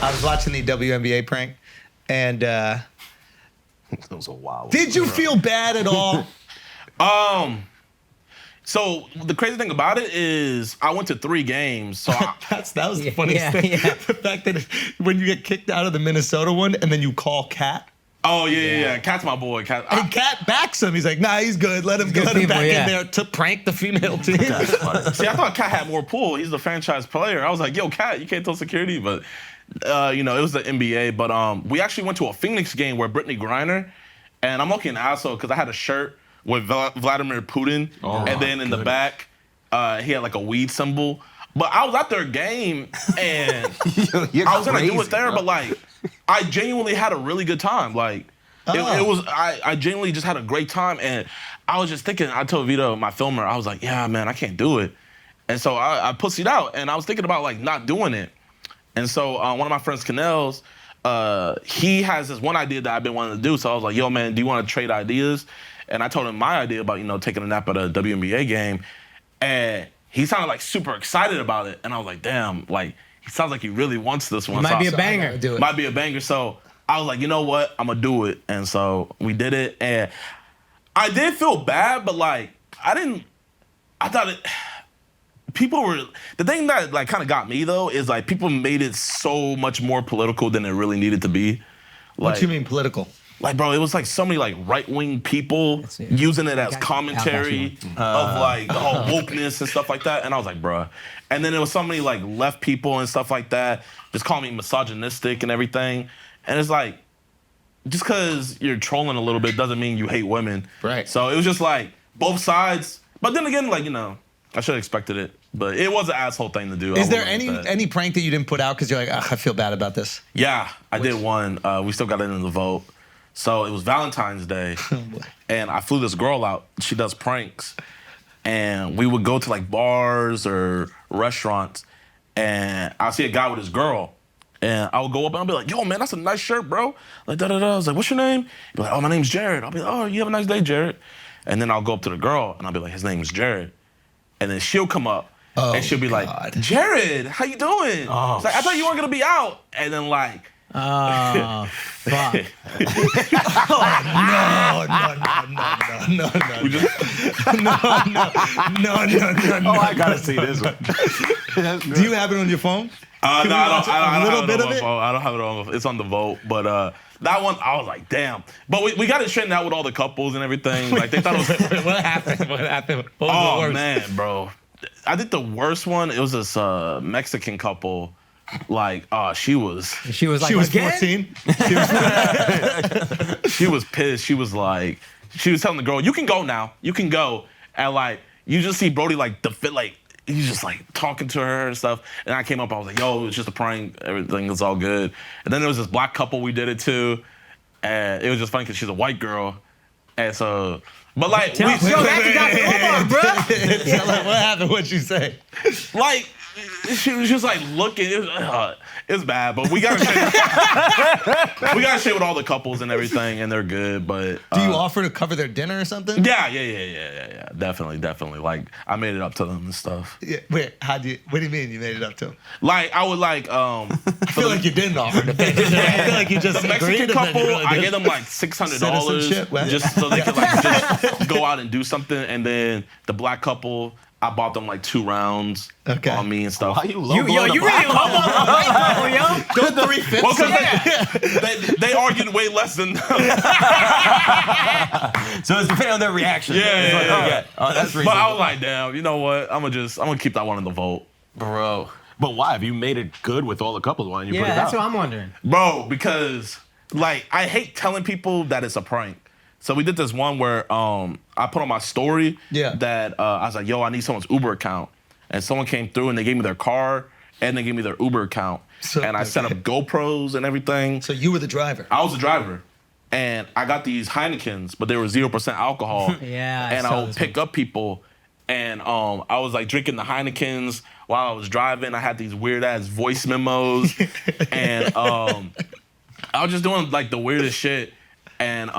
I was watching the WNBA prank, and That was a wild. did you feel bad at all? So the crazy thing about it is I went to 3 games. So that was the funniest thing. Yeah. The fact that when you get kicked out of the Minnesota one and then you call Cat. yeah. Cat's my boy. Cat. And Cat backs him. He's like, nah, he's good. Let him Good people, back yeah. in there to prank the female team. See, I thought Cat had more pull. He's the franchise player. I was like, yo, Cat, you can't tell security, but it was the NBA. But we actually went to a Phoenix game where Brittany Griner, and I'm looking an asshole because I had a shirt with Vladimir Putin, and then in the back, he had like a weed symbol. But I was at their game, and I was gonna do it there, but like, I genuinely had a really good time. Like, I genuinely just had a great time, and I was just thinking. I told Vito, my filmer, I was like, yeah, man, I can't do it, and so I pussied out, and I was thinking about like not doing it, and so one of my friends, Canels, he has this one idea that I've been wanting to do. So I was like, yo, man, do you want to trade ideas? And I told him my idea about, taking a nap at a WNBA game. And he sounded like super excited about it. And I was like, damn, like, he sounds like he really wants this one. It might be a banger. Do it. Might be a banger. So I was like, you know what? I'm going to do it. And so we did it. And I did feel bad, but like, the thing that like kind of got me though is like people made it so much more political than it really needed to be. What do you mean political? Like, bro, it was like so many like right-wing people using it as commentary of like the whole wokeness and stuff like that. And I was like, bruh. And then there was so many like left people and stuff like that just calling me misogynistic and everything. And it's like, just because you're trolling a little bit doesn't mean you hate women. Right. So it was just like both sides. But then again, like, I should have expected it. But it was an asshole thing to do. Is there any prank that you didn't put out because you're like, I feel bad about this? Yeah, I did one. We still got it in the vote. So it was Valentine's Day, and I flew this girl out. She does pranks, and we would go to like bars or restaurants, and I'll see a guy with his girl, and I would go up and I'll be like, yo, man, that's a nice shirt, bro. Like, da-da-da. I was like, what's your name? He'd be like, oh, my name's Jared. I'll be like, oh, you have a nice day, Jared. And then I'll go up to the girl, and I'll be like, his name's Jared. And then she'll come up, and she'll be like, Jared, how you doing? Oh, it's like, I thought you weren't going to be out. And then like, Oh, fuck. No. Oh, I gotta see this one. Do you have it on your phone? No, I don't have it on my it? phone. I don't have it on my phone. It's on the vote. But that one, I was like, damn. But we got it straightened out with all the couples and everything. Like, they thought it was... What happened? What was the Oh, worst? man, bro. I think the worst one, it was this Mexican couple. Like, she was... She was like, She was again? 14? She was pissed. She was like... She was telling the girl, you can go now. You can go. And, like, you just see Brody, like, he's just, like, talking to her and stuff. And I came up, I was like, yo, it's just a prank. Everything is all good. And then there was this black couple we did it to. And it was just funny because she's a white girl. And so... But, like... Tell that's Omar, bro. Tell her what happened. What'd you say? Like... She was just like looking. It's bad, but we gotta share with all the couples and everything, and they're good. But Do you offer to cover their dinner or something? Yeah. Definitely. Like I made it up to them and stuff. Yeah. Wait, what do you mean you made it up to them? Like I would like. I feel like you didn't offer to pay dinner. I feel like you just the Mexican couple. I gave them like $600 just so they could like just go out and do something, and then the black couple. I bought them like 2 rounds on me and stuff. Why you You really love on the white couple, yo. Don't 3/5. Well, because they argued way less than. So it's depending on their reaction. Yeah. Oh, that's reasonable. But I was like, damn, you know what? I'm gonna keep that one in the vote. Bro. But why? Have you made it good with all the couples? Why didn't you put it Yeah, that's out? what I'm wondering. Bro, because like I hate telling people that it's a prank. So we did this one where I put on my story that I was like, yo, I need someone's Uber account. And someone came through and they gave me their car and they gave me their Uber account. And I set up GoPros and everything. So you were the driver? I was the driver. And I got these Heinekens, but they were 0% alcohol. And I would pick up people. And I was like drinking the Heinekens while I was driving. I had these weird ass voice memos. And I was just doing like the weirdest shit. And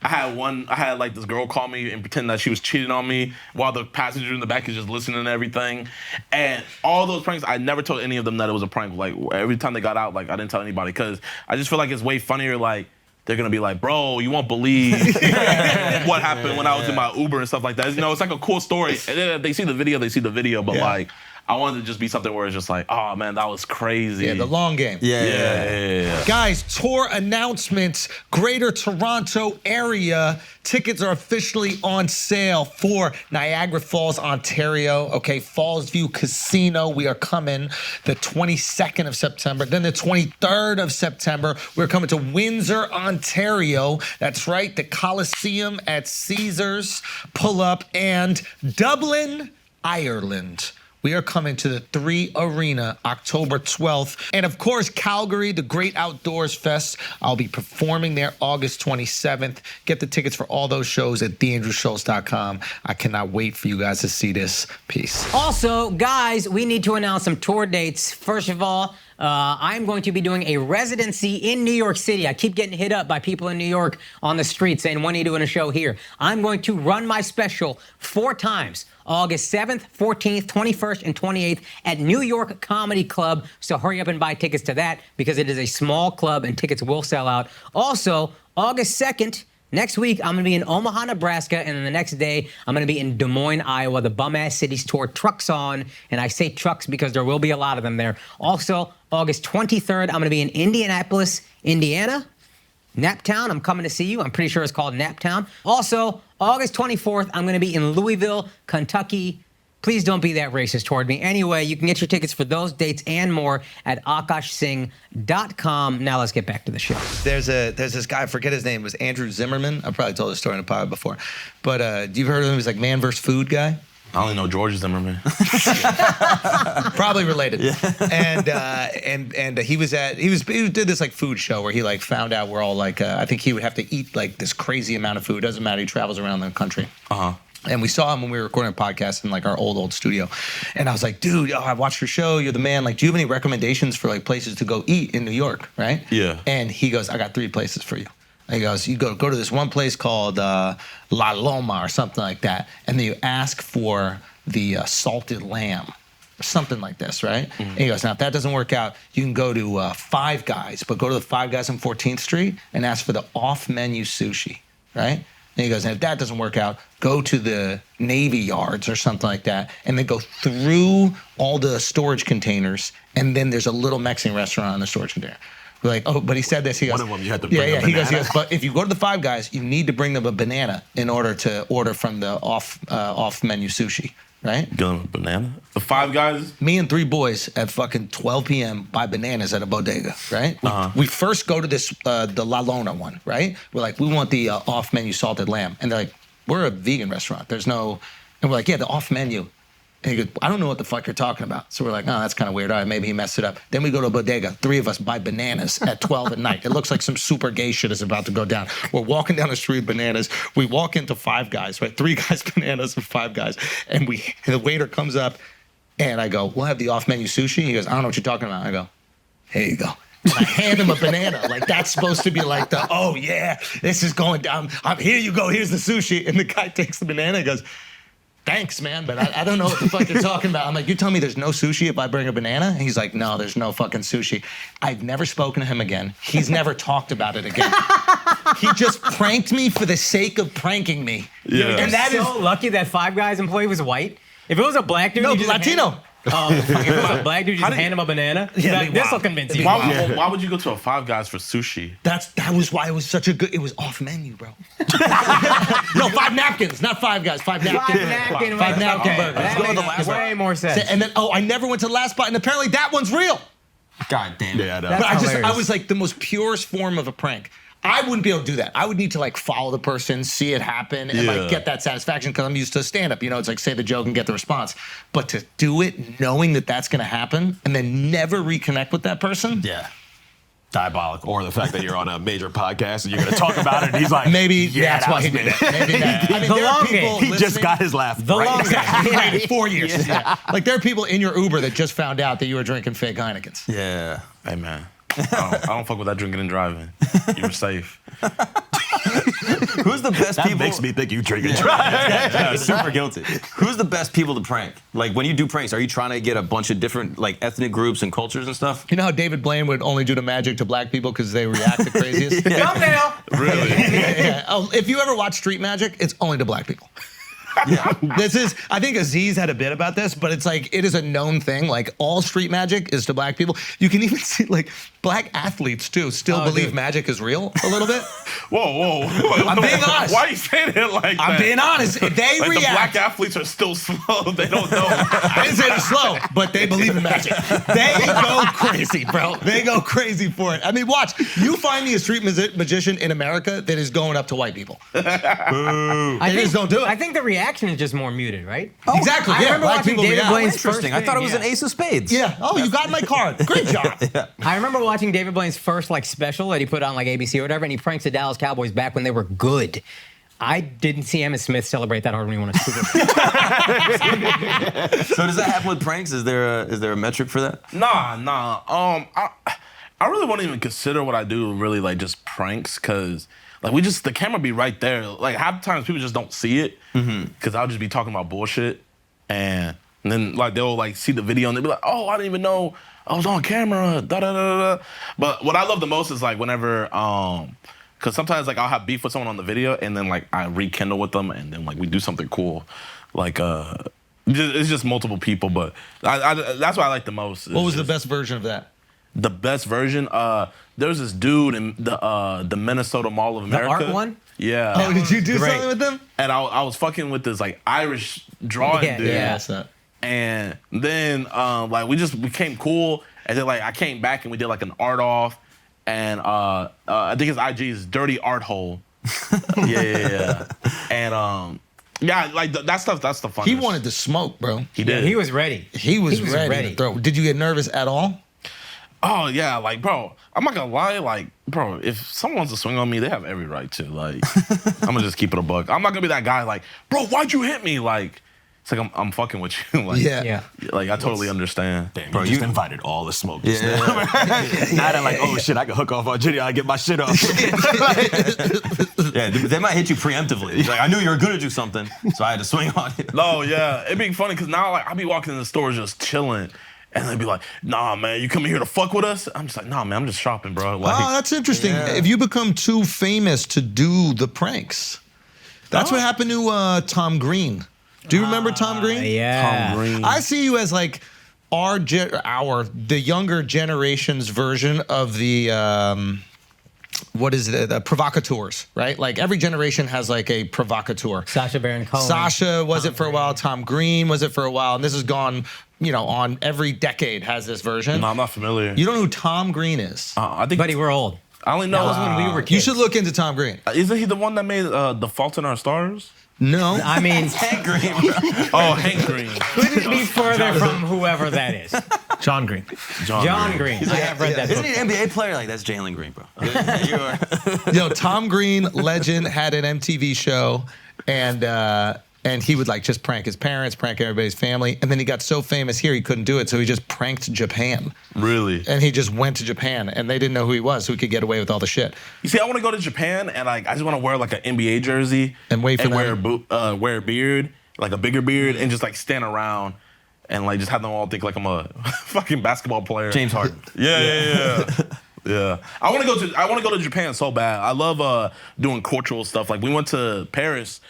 I had like this girl call me and pretend that she was cheating on me while the passenger in the back is just listening to everything. And all those pranks, I never told any of them that it was a prank. Like every time they got out, like I didn't tell anybody because I just feel like it's way funnier. Like they're gonna be like, bro, you won't believe what happened when I was in my Uber and stuff like that. You know, it's like a cool story. And then if they see the video, but like I wanted to just be something where it's just like, oh man, that was crazy. Yeah, the long game. Yeah. Guys, tour announcements, Greater Toronto area. Tickets are officially on sale for Niagara Falls, Ontario. Okay, Falls View Casino. We are coming the 22nd of September. Then the 23rd of September, we're coming to Windsor, Ontario. That's right, the Coliseum at Caesars. Pull up. And Dublin, Ireland. We are coming to the 3 Arena October 12th. And of course, Calgary, the Great Outdoors Fest. I'll be performing there August 27th. Get the tickets for all those shows at theandrewschultz.com. I cannot wait for you guys to see this. Peace. Also, guys, we need to announce some tour dates. First of all, I'm going to be doing a residency in New York City. I keep getting hit up by people in New York on the street saying, when are you doing a show here? I'm going to run my special 4 times. August 7th, 14th, 21st, and 28th at New York Comedy Club. So hurry up and buy tickets to that because it is a small club and tickets will sell out. Also, August 2nd, next week, I'm going to be in Omaha, Nebraska, and then the next day, I'm going to be in Des Moines, Iowa, the Bum Ass Cities Tour. Trucks on, and I say trucks because there will be a lot of them there. Also, August 23rd, I'm going to be in Indianapolis, Indiana. Naptown, I'm coming to see you. I'm pretty sure it's called Naptown. Also, August 24th, I'm going to be in Louisville, Kentucky. Please don't be that racist toward me. Anyway, you can get your tickets for those dates and more at AkaashSingh.com. Now let's get back to the show. There's this guy, I forget his name, it was Andrew Zimmerman. I've probably told this story in a pod before. But you've heard of him? He's like man versus food guy. I only know George Zimmerman. Probably related. Yeah. And he did this like food show where he like found out we're all like I think he would have to eat like this crazy amount of food. Doesn't matter. He travels around the country. And we saw him when we were recording a podcast in like our old studio. And I was like, dude, I watched your show. You're the man. Like, do you have any recommendations for like places to go eat in New York? Right? Yeah. And he goes, I got 3 places for you. He goes, you go to this one place called La Loma or something like that, and then you ask for the salted lamb or something like this, right? And he goes, now if that doesn't work out, you can go to Five Guys, but go to the Five Guys on 14th Street and ask for the off-menu sushi, right? And he goes, and if that doesn't work out, go to the Navy Yards or something like that, and then go through all the storage containers, and then there's a little Mexican restaurant in the storage container. We're like, oh, but he said this. He goes, one of them you had to bring a he banana. goes, but if you go to the Five Guys, you need to bring them a banana in order to order from the off-menu sushi, right? Give him a banana. The Five Guys. Me and 3 boys at fucking 12 p.m. buy bananas at a bodega, right? We first go to this, the La Lona one, right? We're like, we want the off-menu salted lamb. And they're like, we're a vegan restaurant. There's no, and we're like, yeah, the off-menu. And he goes, I don't know what the fuck you're talking about. So we're like, oh, that's kind of weird. All right, maybe he messed it up. Then we go to a bodega. 3 of us buy bananas at 12 at night. It looks like some super gay shit is about to go down. We're walking down the street with bananas. We walk into Five Guys, right? 3 guys bananas and 5 guys. And the waiter comes up and I go, we'll have the off-menu sushi. He goes, I don't know what you're talking about. I go, here you go. And I hand him a banana. Like, that's supposed to be like the, oh, yeah, this is going down. Here you go. Here's the sushi. And the guy takes the banana and goes, thanks, man, but I don't know what the fuck you're talking about. I'm like, you tell me there's no sushi if I bring a banana? And he's like, no, there's no fucking sushi. I've never spoken to him again. He's never talked about it again. He just pranked me for the sake of pranking me. Yeah. And that is so lucky that Five Guys employee was white. If it was a black dude, No, you just Latino. If it was a black dude, you just hand him a banana. Yeah, This will convince you. Why would you go to a Five Guys for sushi? That was why it was such a good, it was off menu, bro. No, 5 napkins, not 5 Guys, 5 napkins. Five napkin burgers. That Go to the makes last way one. more sense. And then, I never went to the last spot, and apparently that one's real. God damn it. Yeah, I know. But I hilarious. was like the most purest form of a prank. I wouldn't be able to do that. I would need to like follow the person, see it happen, and like get that satisfaction because I'm used to stand-up. You know, it's like say the joke and get the response. But to do it knowing that that's going to happen and then never reconnect with that person, Yeah. Diabolical. Or the fact that you're on a major podcast and you're going to talk about it and he's like, maybe yeah, that's why he did it. Maybe that. I mean, The there are long people game. He just got his laugh. The right long now. game. Right, 4 years. Yeah. Like there are people in your Uber that just found out that you were drinking fake Heinekens. Yeah. Hey, man. I don't fuck with that drinking and driving. You were safe. Who's the best That people? makes me think you drink and drive. Super guilty. Who's the best people to prank? Like when you do pranks, are you trying to get a bunch of different like ethnic groups and cultures and stuff? You know how David Blaine would only do the magic to black people because they react the craziest? Thumbnail. Really? Yeah. Oh, if you ever watch Street Magic, it's only to black people. Yeah. I think Aziz had a bit about this, but it's like, it is a known thing. Like, all street magic is to black people. You can even see, like, black athletes, too, still believe magic is real a little bit. Whoa. I'm being honest. Why are you saying it like that? I'm being honest. They like react. The black athletes are still slow. They don't know. I didn't say they're slow, but they believe in magic. They go crazy, bro. They go crazy for it. I mean, watch. You find me a street magician in America that is going up to white people. I just don't do it. I think the reaction is just more muted, right? Exactly. I Yeah, remember black watching people David react. Blaine's first Interesting. I thought it was an thing, ace of spades. Yeah. Oh, you got my card. Great job. I remember watching David Blaine's first like special that he put on like ABC or whatever, and he pranks the Dallas Cowboys back when they were good. I didn't see Emmitt Smith celebrate that hard when he won a Super Bowl. So does that happen with pranks? Is there a metric for that? Nah. I really won't even consider what I do really like just pranks, cause like the camera be right there. Like half the times people just don't see it, cause I'll just be talking about bullshit, and then like they'll like see the video and they'll be like, oh, I didn't even know I was on camera. Da da da da. But what I love the most is like whenever cause sometimes like I'll have beef with someone on the video and then like I rekindle with them and then like we do something cool, like it's just multiple people. But that's what I like the most. What was the best version of that? The best version? There was this dude in the Minnesota Mall of America. art one? Yeah. Oh, did you do Great. something with them? And I was fucking with this like Irish drawing dude. Yeah. That's that. And then like we became cool. And then like I came back and we did like an art off. And I think his IG is Dirty Art Hole. Yeah. And yeah, like that stuff. That's the fun. He wanted to smoke, bro. He did. He was ready. He was ready to throw. Did you get nervous at all? Oh yeah, like bro, I'm not gonna lie, like bro, if someone wants to swing on me, they have every right to. Like, I'm gonna just keep it a buck. I'm not gonna be that guy like, bro, why'd you hit me? Like, it's like I'm fucking with you. Like, Yeah. like I totally understand. Damn, Bro, you just you- invited all the smoke. Just Yeah. now. Now they're like, oh shit, I can hook off on JiDion, I get my shit off. Yeah, they might hit you preemptively. It's like I knew you were gonna do something, so I had to swing on you. No, yeah, it'd be funny because now like I'll be walking in the store just chilling, and they'd be like, nah, man, you coming here to fuck with us? I'm just like, nah, man, I'm just shopping, bro. Like, Oh, that's interesting. Yeah. If you become too famous to do the pranks, that's what happened to Tom Green. Do you remember Tom Green? Yeah. Tom Green. I see you as like the younger generation's version of the what is it? The provocateurs, right? Like every generation has like a provocateur. Sacha Baron Cohen. Sasha was it for a while. Tom Green was it for a while, and this has gone, on every decade has this version. No, I'm not familiar. You don't know who Tom Green is? I think Buddy, we're old. I only know. That was when we were kids. You should look into Tom Green. Isn't he the one that made The Fault in Our Stars? No. I mean, Hank Green, bro. Oh, Hank Green. couldn't be further from whoever that is. John Green. John Green. I have read that Isn't book. he an NBA player? Like that's Jalen Green, bro. You are. Tom Green, legend, had an MTV show, and he would like just prank his parents, prank everybody's family, and then he got so famous here he couldn't do it, so he just pranked Japan, Really? and he just went to Japan, and they didn't know who he was, so he could get away with all the shit. You see, I want to go to Japan and like I just want to wear like an NBA jersey And wait for them. wear a beard, like a bigger beard, and just like stand around and like just have them all think like I'm a fucking basketball player. James Harden. Yeah. Yeah. I want to go to Japan so bad. I love doing cultural stuff. Like we went to Paris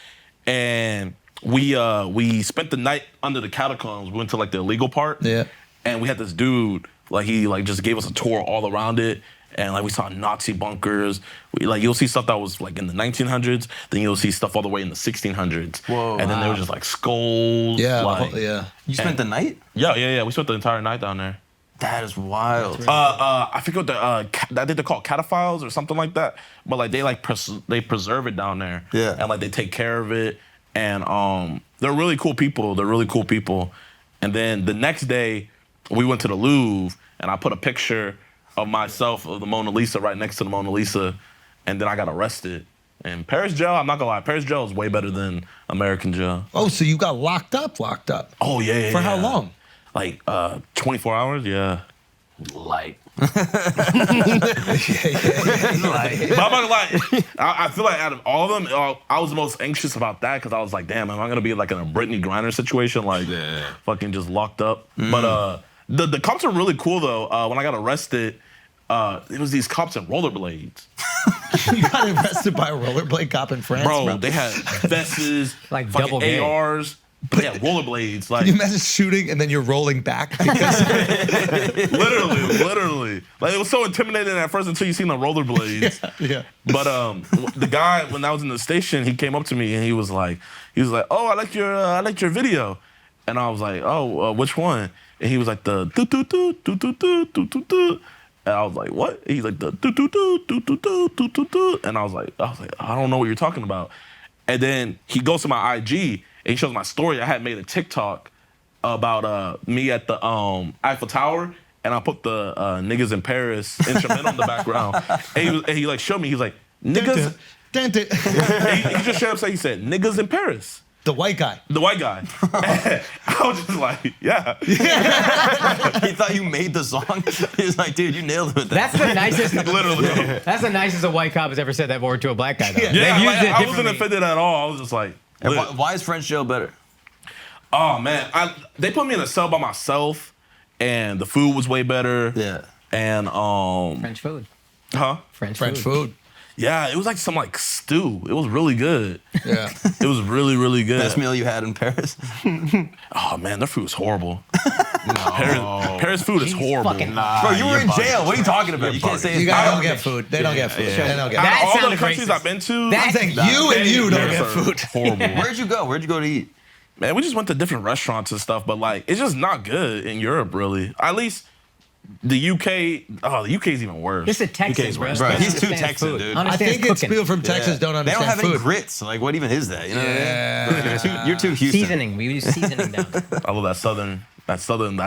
and we spent the night under the catacombs. We went to like the illegal part. Yeah. And we had this dude, like he like just gave us a tour all around it. And like we saw Nazi bunkers. You'll see stuff that was like in the 1900s. Then you'll see stuff all the way in the 1600s. Whoa. And then there were just like skulls. Yeah, Like, yeah. You spent the night? Yeah. We spent the entire night down there. That is wild. I forget what I think they're called cataphiles or something like that. But like they preserve it down there. Yeah. And like they take care of it. And they're really cool people. And then the next day we went to the Louvre and I put a picture of myself of the Mona Lisa right next to the Mona Lisa. And then I got arrested. And Paris jail, I'm not gonna lie, Paris jail is way better than American jail. Oh, so you got locked up. Oh yeah. For how long? Like 24 hours, yeah. Light. But I'm not gonna lie. I feel like out of all of them, I was the most anxious about that because I was like, damn, am I gonna be like in a Brittany Griner situation, like fucking just locked up? But the cops are really cool though. When I got arrested, it was these cops in rollerblades. You got arrested by a rollerblade cop in France, Bro, they had vests, Like fucking double gay. ARs. But yeah, rollerblades. Like Can you imagine shooting and then you're rolling back? Because literally. Like it was so intimidating at first until you seen the rollerblades. yeah. But the guy, when I was in the station, he came up to me and he was like, "Oh, I like your video," and I was like, "Oh, which one?" And he was like, "The do do do do do do do do do." And I was like, "What?" He's like, "The do do do do do do do do do." And I was like, I don't know what you're talking about. And then he goes to my IG and he shows my story. I had made a TikTok about me at the Eiffel Tower, and I put the niggas in Paris instrumental in the background. And he like showed me. He's like, niggas. Dun, dun. He just straight up said, he said, niggas in Paris. The white guy. The white guy. I was just like, yeah. He thought you made the song. He was like, dude, you nailed it with that. That's the nicest. Literally. That's the nicest a white cop has ever said that word to a black guy. Though. Yeah, They've used like, it I wasn't differently. offended at all. I was just like, And lit. why is French jail better? Oh, man. They put me in a cell by myself, and the food was way better. Yeah. And, French food. huh? French food. Yeah, it was like some like stew. It was really good. Yeah. It was really, really good. Best meal you had in Paris? Oh man, their food was horrible. Paris food is horrible. fucking- Bro, you were in jail. What are you talking about? You can't say You it's guys I- don't get food. They don't get food. They don't get Out food. That of all the sounded countries racist. I've been to, That- I'm saying you and you don't get Paris are food. Horrible. Where'd you go? Where'd you go to eat? Man, we just went to different restaurants and stuff, but like it's just not good in Europe, really. At least the UK. Oh, the UK is even worse. This is Texas, bro. Bro, he's too Understands Texan, food. dude. I Understands think it's cooking. people from Texas don't They understand don't have any food. grits. Like, what even is that? You know Yeah. what I mean? You're too Houston. Seasoning. We use seasoning down. I love that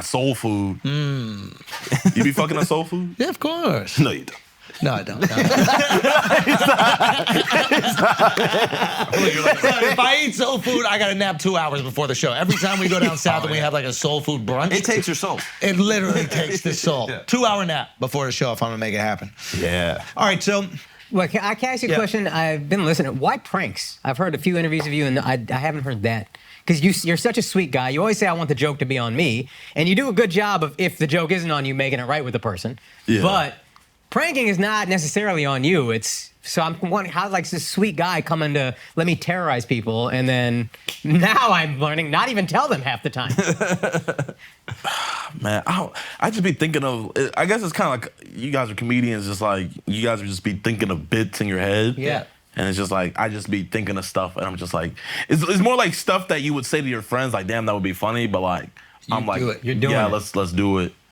soul food. You be fucking that soul food? Yeah, of course. No, you don't. No, I don't. No. If I eat soul food, I gotta nap 2 hours before the show. Every time we go down south and we have like a soul food brunch, It takes your soul. it literally takes the soul. 2 hour nap before the show if I'm gonna make it happen. Yeah. All right, so Well, can I ask you a Yeah. question? I've been listening. Why pranks? I've heard a few interviews of you, and I haven't heard that. Because you're such a sweet guy. You always say, I want the joke to be on me. And you do a good job of, if the joke isn't on you, making it right with the person. Yeah. But pranking is not necessarily on you. So I'm wondering how, like, this sweet guy coming to let me terrorize people, and then now I'm learning not even tell them half the time. Man, I just be thinking of. I guess it's kind of like you guys are comedians. Just like you guys would just be thinking of bits in your head. Yeah. And it's just like I just be thinking of stuff, and I'm just like, it's more like stuff that you would say to your friends, like, damn, that would be funny, but like I'm like, do it. You're doing yeah, it. let's do it.